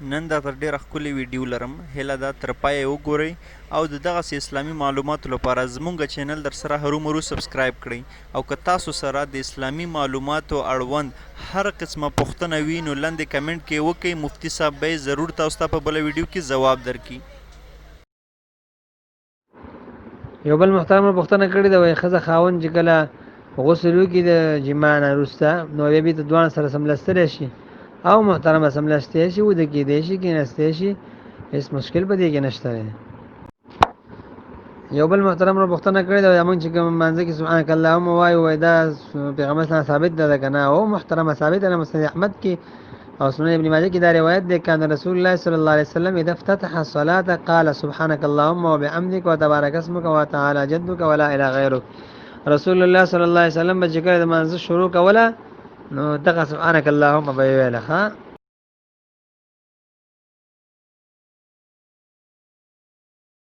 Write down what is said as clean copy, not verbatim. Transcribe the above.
نن دا تر ډیره ښکلې ویډیو لرم هیله ده تر پایه وګورئ او د دغسې اسلامي معلوماتو لپاره زموږ چینل در سره هرومرو سبسکرایب کړئ او که تاسو سره د اسلامي معلوماتو اړوند هر قسمه پوښتنه وي نو لاندې کمنټ کې وکئ مفتي صاحب به یې ضرور تاسو ته په بله ویډیو کې ځواب درکړي. یو بل محترم پوښتنه کړې ده، وایي ښځه خاوند چې کله غسل وکړي د جما نه وروسته نو بیا بېرته دواړه سره سملستلی شي او محترمه سملستی شي، وده کېدی شي، کېناستی شي، هېڅ مشکل په دې کې نشته دی. یو بل محترم پوښتنه کړې ده، موږ چې کوم لمانځه کې سبحانک اللهم وایو، وایي دا پیغمبر صلی الله علیه ثابت ده که نه؟ او محترمه ثابت ده، مسند احمد کې او سنن ابن ماجه کې دا روایت دی، کان رسول الله صلی الله علیه وسلم اذا افتتح الصلاة قال سبحانك اللهم وبحمدك وتبارك اسمك وتعالى جدك ولا اله غیرك. رسول الله صلی الله علیه وسلم به چې کله د لمانځه شروع کوله نو دغه سبحانک اللهم به یې ویله.